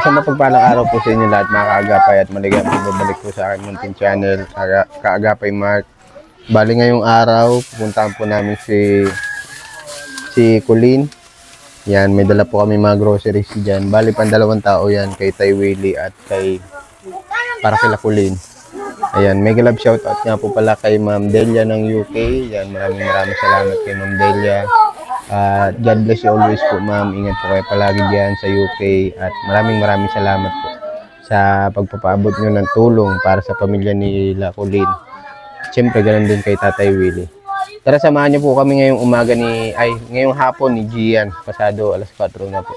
Sa mapagpalang araw po sa inyo lahat mga kaagapay at maligayang pagbabalik po sa aking munting channel, Kaagapay Mark. Bali ngayong araw, pupuntahan po namin si Colleen. Yan, may dala po kami mga groceries dyan. Bali pandalawang tao yan, kay Tay Willie at para kila Colleen. Ayan, mega love shoutout nga po pala kay Ma'am Delia ng UK. Yan, maraming salamat kay Ma'am Delia. God bless you always po, ma'am. Ingat po kayo palagi dyan sa UK. At maraming salamat po sa pagpapaabot nyo ng tulong para sa pamilya ni Colleen. Siyempre, ganun din kay Tatay Willie. Tara, samahan niyo po kami ngayong hapon ni Gian. Pasado alas 4 na po.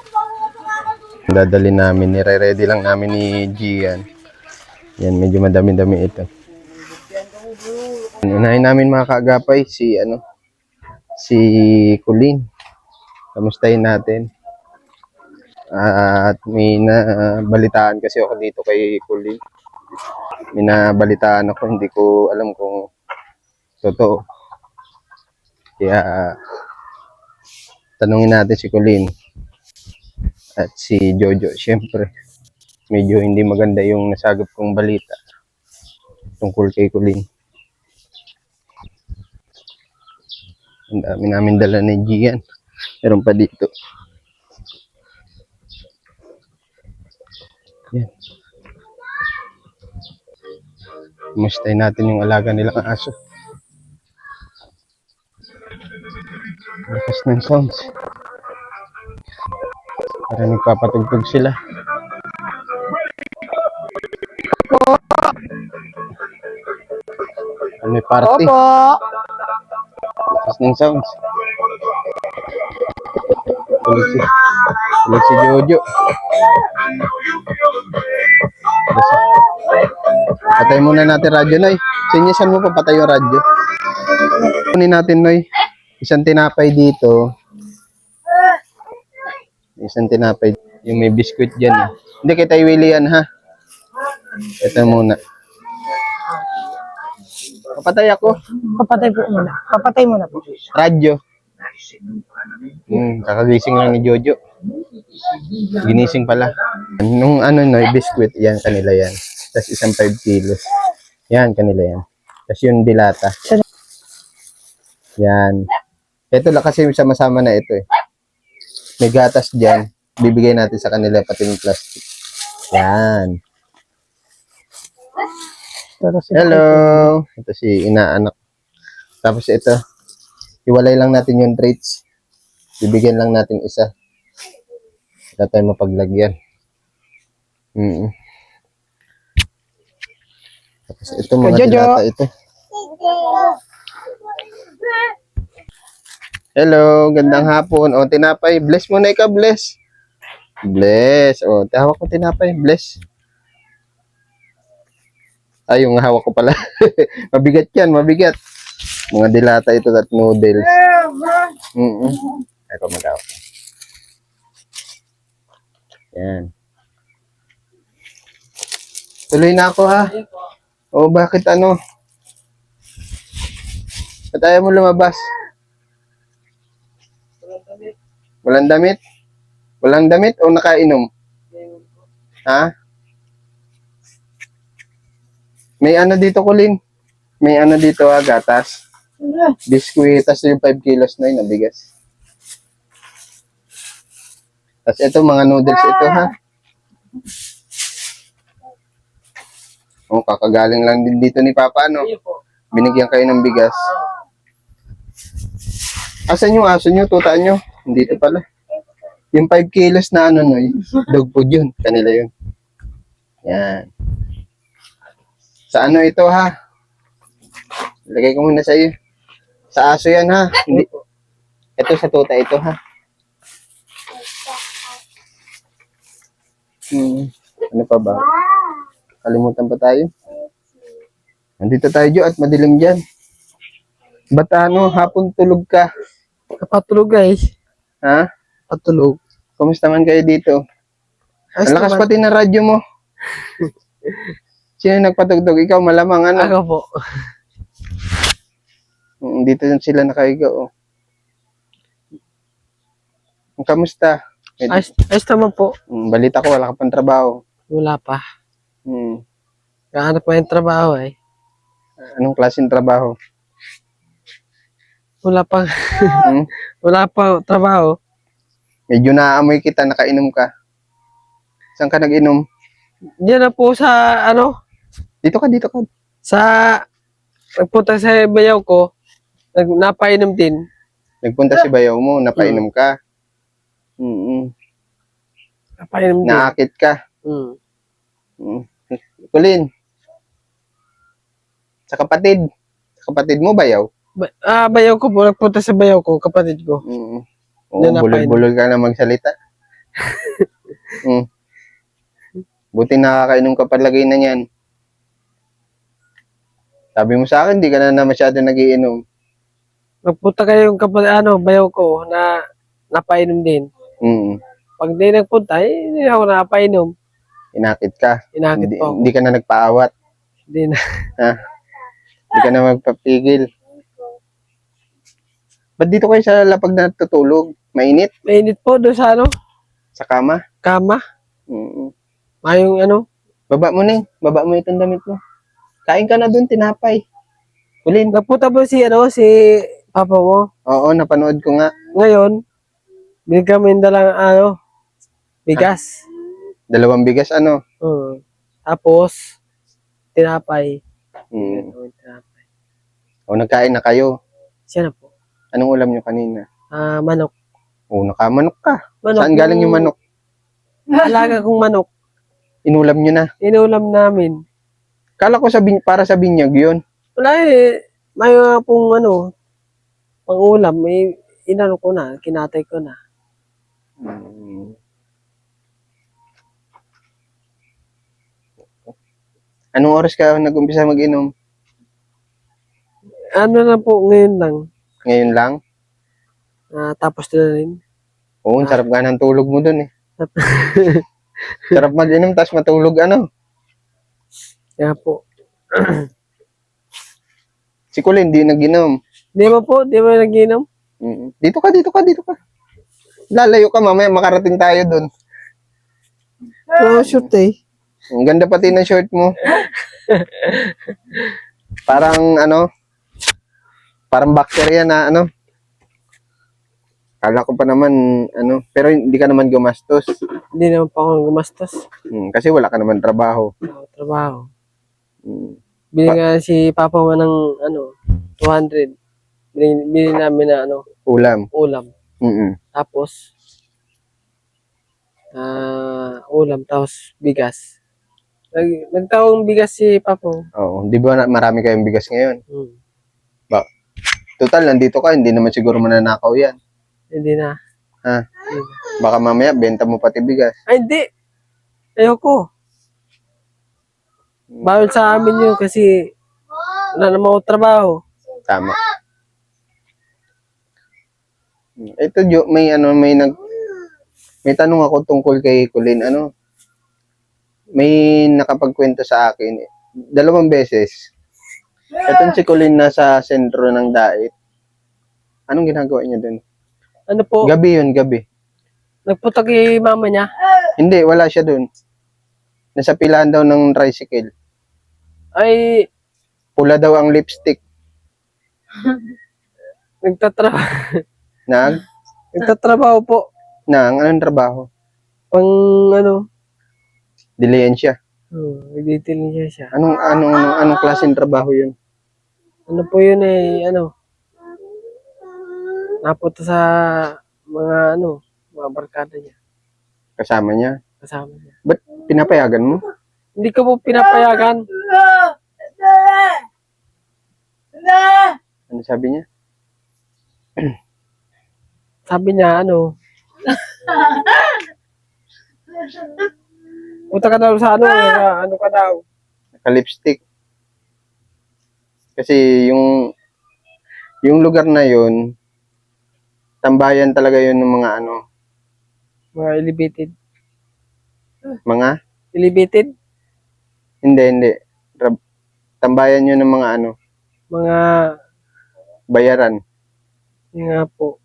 Dadali namin, nire-ready lang namin ni Gian. Yan, medyo madami-dami ito. Unahin namin mga kaagapay si Colleen. Kamustahin natin. At may nabalitaan kasi ako dito kay Colleen. May nabalitaan ako, hindi ko alam kung totoo. Kaya tanungin natin si Colleen at si Jojo. Siyempre, medyo hindi maganda yung nasagap kong balita tungkol kay Colleen. Ang dami namin dala ni Gian. Meron pa dito. Yan. Kumustahin natin yung alaga nilang aso. Lakas ng sounds. Para nagpapatugtog sila. May party. Opo. Lakas ng sounds. Tulog si Jojo. Patay muna natin radyo, Noy. Sinyasan mo pa patay yung radyo. Kunin natin, Noy. Isang tinapay dito. Isang tinapay. Yung may biskuit dyan. Eh. Hindi, kay Tay Willie yan, ha? Ito muna. Papatay ako. Papatay po muna. Papatay muna po. Radyo. Kakagising lang ni Jojo. Ginising pala. Nung Noy, biskuit, yan, kanila yan. Tapos isang 5 kilos. Yan, kanila yan. Tapos yung dilata. Yan. Ito lang kasi sama-sama na ito eh. May gatas dyan. Bibigay natin sa kanila pati yung plastic. Yan. Hello. Ito si inaanak. Tapos ito. Iwalay lang natin yung treats. Bibigyan lang natin isa. Wala tayong mapaglagyan. Tapos ito mga dilata ito. Hello, gandang hapon. O, tinapay. Bless muna ikaw, bless. Bless. O, hawak ko tinapay. Bless. Ay, yung hawak ko pala. Mabigat yan, mabigat. Mga dilata ito at noodles. Ako mag-hawak. Yan. Tuloy na ako, ha? O, bakit ano? Ba't ayaw mo lumabas? Walang damit? Walang damit o nakainom? Ha? May ano dito, Colleen? May ano dito, gatas. Biskuit, tas yung 5 kilos na yun, nabigas. Tas ito, mga noodles ito, ha? O, kakagaling lang din dito ni Papa, ano? Binigyan kayo ng bigas. Asan yung aso nyo? Tutaan nyo? Dito pala. Yung 5 kilos na Noy, dog food yun. Kanila yun. Yan. Sa ano ito, ha? Lagay ko muna sa iyo. Sa aso yan, ha? Hindi. Ito sa tuta ito, ha? Ano pa ba? Kalimutan pa tayo. Nandito tayo, Jo, at madilim dyan. Ba't hapon tulog ka? Kapatulog, guys. Ha? Patulog. Kumusta man kayo dito? Ang lakas pati ng radyo mo. Sino nagpatugtog? Ikaw, malamang ano? Ako po. Dito sila nakahiga, oh. Kamusta? Ayos naman po. Balita ko, wala ka pang trabaho. Wala pa. Hmm. Kahanap pa yung trabaho eh. Anong klaseng trabaho? Wala pa. Hmm? Wala pa trabaho. Medyo naaamoy kita, nakainom ka. Saan ka nag-inom? Diyan na po sa ano, Dito ka. sa nagpunta sa bayaw ko, napainom din. Nagpunta si bayaw mo, napainom ka. Napainom din. Naakit ka. Hmm. Kulin. Sa kapatid. Sa kapatid mo, bayaw? Bayaw ko po, nagpunta sa bayaw ko, kapatid ko. Oo, Yan, napainom. bulol-bulol ka na magsalita. Buti nakakainom ka palagay na yan. Sabi mo sa akin, di ka na masyado nagiinom. Nagpunta kayo yung bayaw ko na napainom din. Pag di nagpunta, hindi ako napainom. Inakit ka. Inakit po ako. Hindi ka na nagpaawat. Hindi na. Ha? Hindi ka na magpapigil. Ba't dito kayo sa lapag na tutulog? Mainit? Mainit po doon sa ano, Sa kama? kama. Mayong ano, Baba mo na Baba mo itong damit mo. Kain ka na dun, tinapay. Kulin. nagpunta po si papa mo. Oo, napanood ko nga. Ngayon, binigyan kami dalang bigas. 2 bigas, ano? Tapos, tinapay. Mm. O, nagkain na kayo. Siya na po. Anong ulam nyo kanina? Manok. O, nakamanok ka. Manok Saan galing yung manok? Alaga kong manok. Inulam nyo na. Inulam namin. Kala ko para sa binyag yun. Wala may pong pang-ulam. May inano ko na, kinatay ko na. Anong oras ka nag-umpisa mag-inom? Ano na po, ngayon lang. Ngayon lang? Tapos na rin. Oo, ang sarap nga ng tulog mo dun eh. Sarap mag-inom, tapos matulog Kaya po. Si Colin, di nag-inom. Di ba po? Di ba nag-inom? Dito ka. Lalayo ka, mamaya makarating tayo dun. Shoot eh. Ang ganda pati ng short mo. Parang parang boxer yan na Kala ko pa naman pero hindi ka naman gumastos. Hindi naman pa ako gumastos. Kasi wala ka naman trabaho. Trabaho. Bili nga si Papa mo ng 200. Bili namin na Ulam. Tapos ulam tapos bigas. Nagtaong bigas si Papa. Oo, di ba marami kayong bigas ngayon? Total, nandito ka, hindi naman siguro mananakaw yan. Hindi na. Ha? Baka mamaya, benta mo pati bigas. Ay, hindi. Ayoko. Bawal sa amin yun kasi wala naman ako trabaho. Tama. Ito, may tanong ako tungkol kay Colin. May nakapagkwento sa akin. 2 beses. Itong si Colin nasa sentro ng Dait. Anong ginagawa niya dun? Ano po? Gabi yun, gabi. Nagpunta kay mama niya? Hindi, wala siya dun. Nasa pilahan daw ng tricycle. Ay, Pula daw ang lipstick. nagtatrabaho. Nagtatrabaho po. Anong trabaho? Pang Dilensya. nag-detail niya siya. Anong klaseng trabaho yun? Ano po yun napunta sa mga mga barkada niya. Kasama niya? Kasama niya. Ba't pinapayagan mo? Hindi ko po pinapayagan. Ano sabi niya? Sabi niya, punta ka daw sa ano ka daw. Naka-lipstick. Kasi yung lugar na yun, tambayan talaga yun ng mga Mga elevated. mga? Elevated? Hindi. Tambayan yun ng mga Mga, bayaran. yun nga po.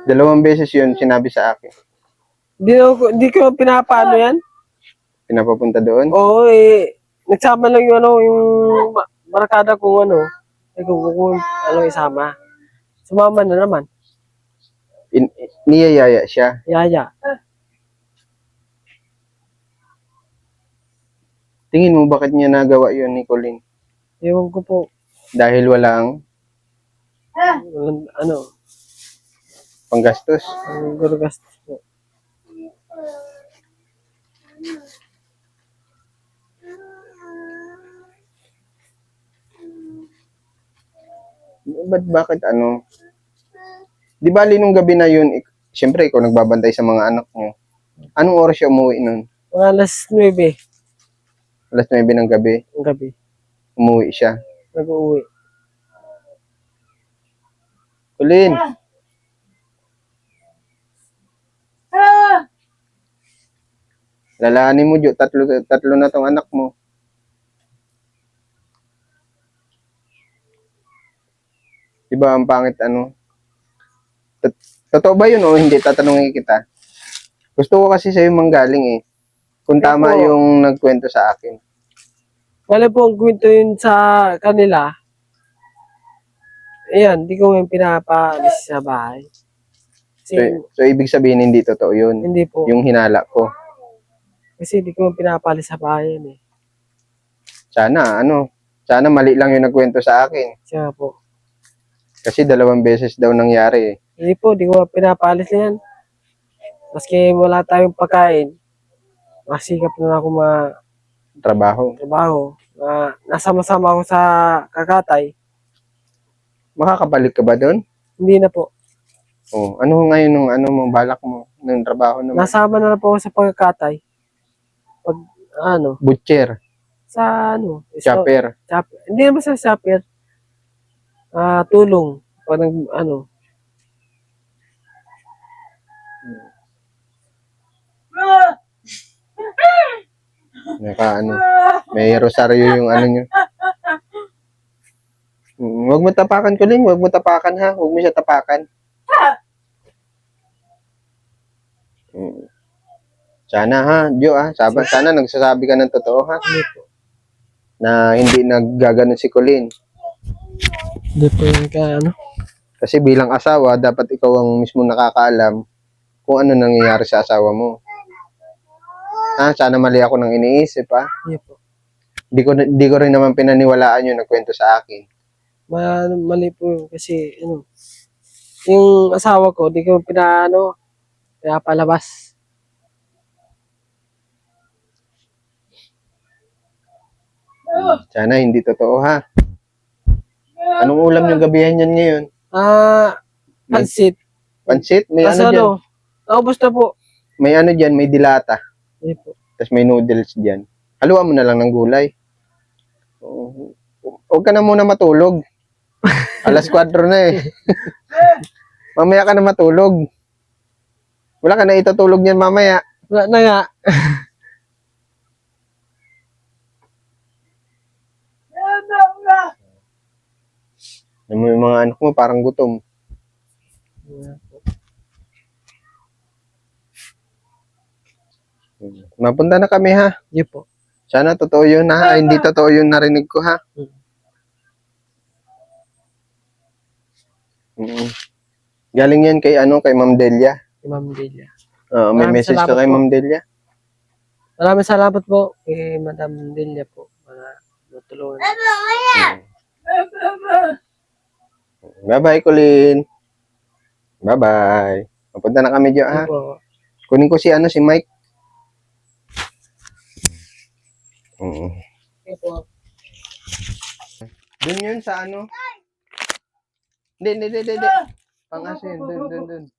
2 beses yun sinabi sa akin. Di ko pinapaano yan. Pinapapunta doon. Oo, nagsama lang yung yung barkada kong kung isama. Sumama na naman. Niyayaya siya. Yaya. Tingin mo bakit niya nagawa yun ni Colleen? Ewan ko po. Dahil walang Walang, panggastos. ang gurugastos po. Bakit Di bali nung gabi na yun, siyempre ikaw nagbabantay sa mga anak mo. Anong oras siya umuwi nun? Mga alas 9 Alas 9 ng gabi, ng gabi. umuwi siya. Nag-uwi. Colleen! Lalahanin mo, Jo. Tatlo na tong anak mo. Diba ang pangit Totoo ba yun o hindi? Tatanungin kita. Gusto ko kasi sa'yo manggaling eh. Kung tama Opo. yung nagkwento sa akin. Wala po ang kwento yun sa kanila. Ayan, di ko yung pinapaalis sa bahay. Kasi So ibig sabihin hindi totoo yun. hindi po. Yung hinala ko. Kasi di ko yung pinapaalis sa bahay yan eh. Sana mali lang yung nagkwento sa akin. Siya po. Kasi 2 beses daw nangyari eh. Hindi po, di ko pinapaalis na yan. Maski wala tayong pagkain, masikap na ako Trabaho. trabaho. Nasama-sama ako sa kakatay. Makakabalik ka ba doon? Hindi na po. Oh, ano ngayon nung mo balak mo ng trabaho naman? Nasama na po ako sa pagkakatay. Pag, Butcher, sa chopper. Hindi naman sa shopper. Tulong. Pag May rosaryo yung nyo. Huwag mo tapakan ko lang, huwag mo tapakan ha. Huwag mo siya tapakan. Sana ha, Jo sana nagsasabi ka ng totoo ha. Hindi po. Na hindi naggaganon si Colleen. Hindi po yung Kasi bilang asawa, dapat ikaw ang mismo nakakaalam kung ano nangyayari sa asawa mo. Sana mali ako nang iniisip ha. Hindi po. Di ko rin naman pinaniwalaan yung nagkwento sa akin. Mali po yun kasi yung asawa ko, di ko pinapalabas. Sana hindi totoo ha. Anong ulam yung gabihan yan ngayon? Pansit. Pansit? May Kasi dyan? naubos na po. May dyan? May dilata. Hindi po. Tapos may noodles dyan. Haluan mo na lang ng gulay. Huwag ka na muna matulog. Alas 4 na eh. Mamaya ka na matulog. Wala ka na itutulog niyan mamaya. Wala na nga. Yung mga anak mo parang gutom. Mapunta na kami ha. Hindi po. Sana totoo yun ha. Hindi totoo yun narinig ko ha. Galing yan kay kay Ma'am Delia. Kay Ma'am Delia. May Maraming message ka salamat kay po. Ma'am Delia. Maraming salamat po kay Madam Delia po para matulungan. Bye-bye, Colleen. Bye-bye. Mapunta na kami dyan ha. Hindi po. Kunin ko si Mike. Hindi po. Dun yun sa Hindi. Pang-aso yun. Dun.